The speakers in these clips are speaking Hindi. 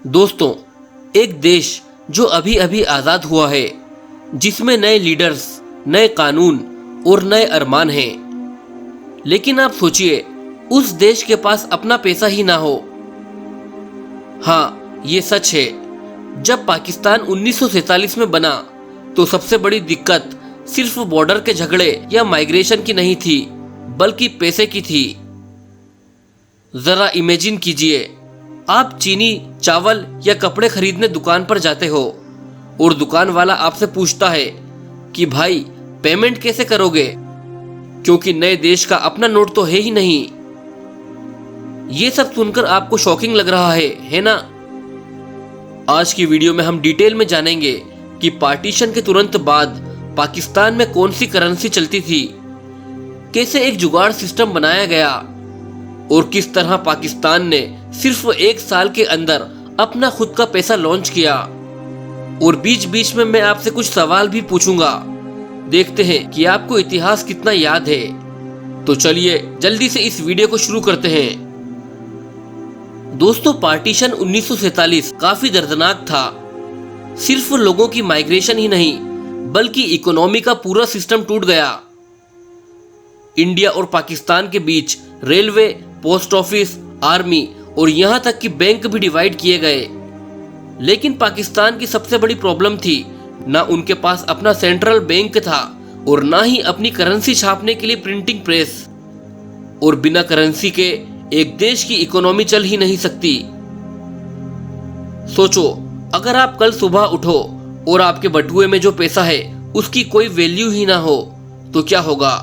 दोस्तों, एक देश जो अभी अभी आज़ाद हुआ है, जिसमें नए लीडर्स, नए कानून और नए अरमान हैं। लेकिन आप सोचिए, उस देश के पास अपना पैसा ही ना हो। हाँ, ये सच है। जब पाकिस्तान 1947 में बना तो सबसे बड़ी दिक्कत सिर्फ बॉर्डर के झगड़े या माइग्रेशन की नहीं थी, बल्कि पैसे की थी। जरा इमेजिन कीजिए, आप चीनी, चावल या कपड़े खरीदने दुकान पर जाते हो और दुकान वाला आपसे पूछता है कि भाई पेमेंट कैसे करोगे, क्योंकि नए देश का अपना नोट तो है ही नहीं। ये सब सुनकर आपको शॉकिंग लग रहा है ना? आज की वीडियो में हम डिटेल में जानेंगे कि पार्टीशन के तुरंत बाद पाकिस्तान में कौन सी करेंसी चलती थी, कैसे एक जुगाड़ सिस्टम बनाया गया और किस तरह पाकिस्तान ने सिर्फ एक साल के अंदर अपना खुद का पैसा लॉन्च किया। और बीच बीच में मैं आपसे कुछ सवाल भी पूछूंगा। देखते हैं कि आपको इतिहास कितना याद है। तो चलिए जल्दी से इस वीडियो को शुरू करते हैं। दोस्तों, पार्टीशन 1947 काफी दर्दनाक था। सिर्फ लोगों की माइग्रेशन ही नहीं, बल्कि इकोनॉमी का पूरा सिस्टम टूट गया। इंडिया और पाकिस्तान के बीच रेलवे, पोस्ट ऑफिस, आर्मी और यहां तक कि बैंक भी डिवाइड किए गए। लेकिन पाकिस्तान की सबसे बड़ी प्रॉब्लम थी, ना उनके पास अपना सेंट्रल बैंक था और ना ही अपनी करेंसी छापने के लिए प्रिंटिंग प्रेस। और बिना करेंसी के एक देश की इकोनॉमी चल ही नहीं सकती। सोचो, अगर आप कल सुबह उठो और आपके बटुए में जो पैसा है उसकी कोई वैल्यू ही ना हो, तो क्या होगा?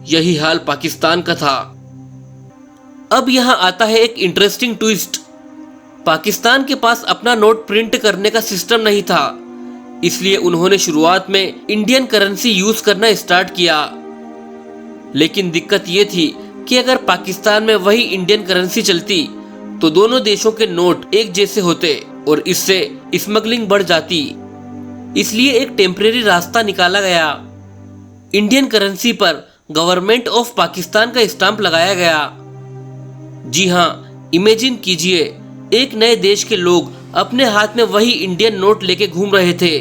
यही हाल पाकिस्तान का था। अब यहां आता है एक इंटरेस्टिंग ट्विस्ट। पाकिस्तान के पास अपना नोट प्रिंट करने का सिस्टम नहीं था, इसलिए उन्होंने शुरुआत में इंडियन करेंसी यूज करना स्टार्ट किया। लेकिन दिक्कत यह थी कि अगर पाकिस्तान में वही इंडियन करेंसी चलती तो दोनों देशों के नोट एक जैसे होते और इससे स्मगलिंग बढ़ जाती। इसलिए एक टेम्परेरी रास्ता निकाला गया। इंडियन करेंसी पर गवर्नमेंट ऑफ पाकिस्तान का स्टाम्प लगाया गया। जी हाँ, इमेजिन कीजिए, एक नए देश के लोग अपने हाथ में वही इंडियन नोट लेके घूम रहे थे।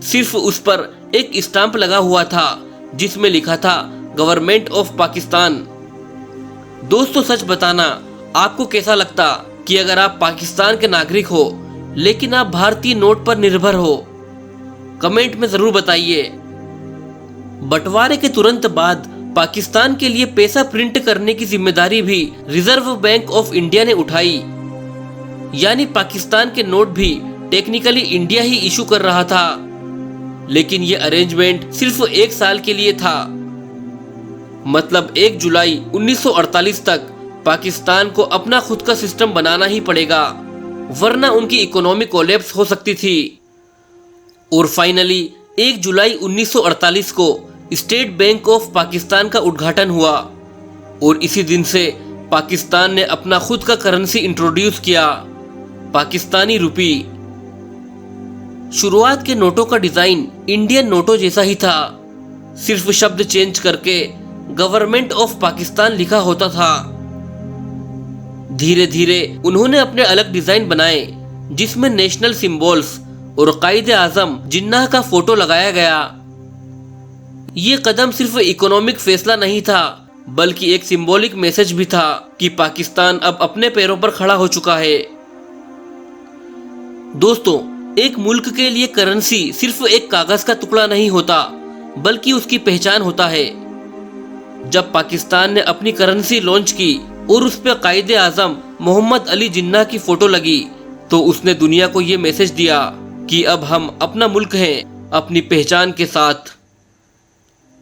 सिर्फ उस पर एक स्टाम्प लगा हुआ था जिसमें लिखा था गवर्नमेंट ऑफ पाकिस्तान। दोस्तों, सच बताना, आपको कैसा लगता कि अगर आप पाकिस्तान के नागरिक हो लेकिन आप भारतीय नोट पर निर्भर हो? कमेंट में जरूर बताइए। बंटवारे के तुरंत बाद पाकिस्तान के लिए पैसा प्रिंट करने की जिम्मेदारी भी रिजर्व बैंक ऑफ इंडिया ने उठाई। यानी पाकिस्तान के नोट भी टेक्निकली इंडिया ही इशू कर रहा था। लेकिन यह अरेंजमेंट सिर्फ एक साल के लिए था। मतलब 1 जुलाई 1948 तक पाकिस्तान को अपना खुद का सिस्टम बनाना ही पड़ेगा, वरना उनकी इकोनॉमी कोलैप्स हो सकती थी। और फाइनली 1 जुलाई 1948 को स्टेट बैंक ऑफ पाकिस्तान का उद्घाटन हुआ और इसी दिन से पाकिस्तान ने अपना खुद का करेंसी इंट्रोड्यूस किया, पाकिस्तानी रुपी। शुरुआत के नोटों का डिजाइन इंडियन नोटों जैसा ही था, सिर्फ शब्द चेंज करके गवर्नमेंट ऑफ पाकिस्तान लिखा होता था। धीरे धीरे उन्होंने अपने अलग डिजाइन बनाए जिसमें नेशनल सिंबल्स और कायदे आजम जिन्नाह का फोटो लगाया गया। ये कदम सिर्फ इकोनॉमिक फैसला नहीं था, बल्कि एक सिंबॉलिक मैसेज भी था कि पाकिस्तान अब अपने पैरों पर खड़ा हो चुका है। दोस्तों, एक मुल्क के लिए करेंसी सिर्फ एक कागज का टुकड़ा नहीं होता, बल्कि उसकी पहचान होता है। जब पाकिस्तान ने अपनी करेंसी लॉन्च की और उस पर कायदे आजम मोहम्मद अली जिन्नाह की फोटो लगी, तो उसने दुनिया को ये मैसेज दिया कि अब हम अपना मुल्क हैं, अपनी पहचान के साथ।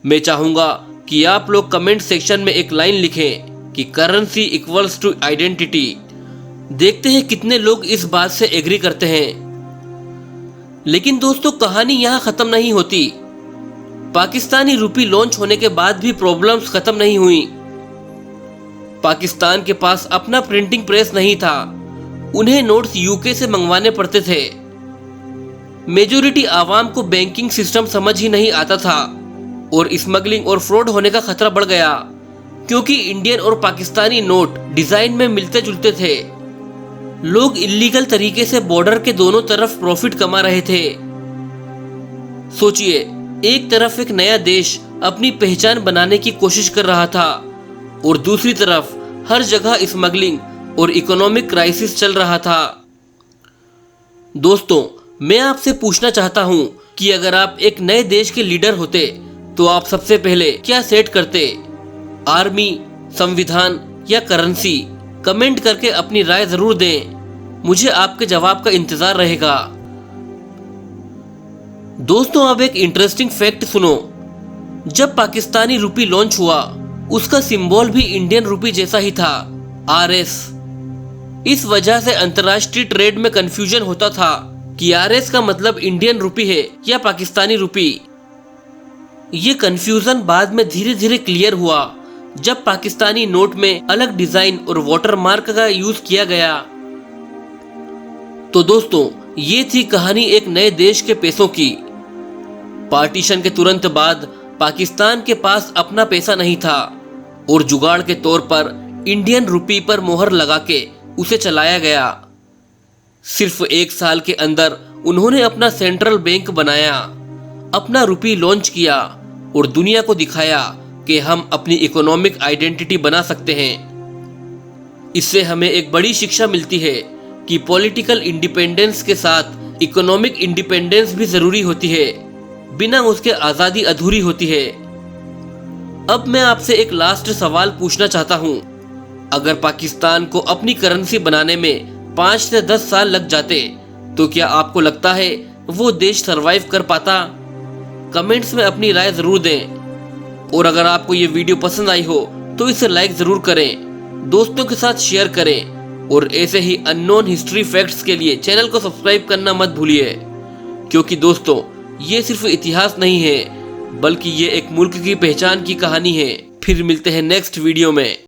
मैं चाहूंगा कि आप लोग कमेंट सेक्शन में एक लाइन लिखें कि करेंसी इक्वल्स टू आइडेंटिटी। देखते हैं कितने लोग इस बात से एग्री करते हैं। लेकिन दोस्तों, कहानी यहाँ खत्म नहीं होती। पाकिस्तानी रुपी लॉन्च होने के बाद भी प्रॉब्लम्स खत्म नहीं हुई। पाकिस्तान के पास अपना प्रिंटिंग प्रेस नहीं था, उन्हें नोट्स यूके से मंगवाने पड़ते थे। मेजॉरिटी आवाम को बैंकिंग सिस्टम समझ ही नहीं आता था और स्मगलिंग और फ्रॉड होने का खतरा बढ़ गया, क्योंकि इंडियन और पाकिस्तानी नोट डिजाइन में मिलते जुलते थे। लोग इल्लीगल तरीके से बॉर्डर के दोनों तरफ प्रॉफिट कमा रहे थे। सोचिए, एक तरफ एक नया देश अपनी पहचान बनाने की कोशिश कर रहा था और दूसरी तरफ हर जगह स्मगलिंग और इकोनॉमिक क्राइसिस चल रहा था। दोस्तों, मैं आपसे पूछना चाहता हूं कि अगर आप एक नए देश के लीडर होते तो आप सबसे पहले क्या सेट करते? आर्मी, संविधान या करेंसी? कमेंट करके अपनी राय जरूर दें। मुझे आपके जवाब का इंतजार रहेगा। दोस्तों, अब एक इंटरेस्टिंग फैक्ट सुनो। जब पाकिस्तानी रुपी लॉन्च हुआ, उसका सिंबल भी इंडियन रुपी जैसा ही था, RS। इस वजह से अंतर्राष्ट्रीय ट्रेड में कंफ्यूजन होता था कि RS का मतलब इंडियन रुपी है या पाकिस्तानी रुपी। ये कंफ्यूजन बाद में धीरे धीरे क्लियर हुआ जब पाकिस्तानी नोट में अलग डिजाइन और वाटरमार्क का यूज किया गया। तो दोस्तों, ये थी कहानी एक नए देश के पैसों की। पार्टीशन के तुरंत बाद पाकिस्तान के पास अपना पैसा नहीं था और जुगाड़ के तौर पर इंडियन रुपी पर मोहर लगा के उसे चलाया गया। सिर्फ 1 साल के अंदर उन्होंने अपना सेंट्रल बैंक बनाया, अपना रुपी लॉन्च किया और दुनिया को दिखाया कि हम अपनी इकोनॉमिक आइडेंटिटी बना सकते हैं। इससे हमें एक बड़ी शिक्षा मिलती है कि पॉलिटिकल इंडिपेंडेंस के साथ इकोनॉमिक इंडिपेंडेंस भी जरूरी होती है, बिना उसके आजादी अधूरी होती है। अब मैं आपसे एक लास्ट सवाल पूछना चाहता हूं। अगर पाकिस्तान को अपनी करेंसी बनाने में 5 से 10 साल लग जाते तो क्या आपको लगता है वो देश सरवाइव कर पाता? कमेंट्स में अपनी राय जरूर दें। और अगर आपको ये वीडियो पसंद आई हो तो इसे लाइक जरूर करें, दोस्तों के साथ शेयर करें और ऐसे ही अननोन हिस्ट्री फैक्ट्स के लिए चैनल को सब्सक्राइब करना मत भूलिए। क्योंकि दोस्तों, ये सिर्फ इतिहास नहीं है बल्कि ये एक मुल्क की पहचान की कहानी है। फिर मिलते हैं नेक्स्ट वीडियो में।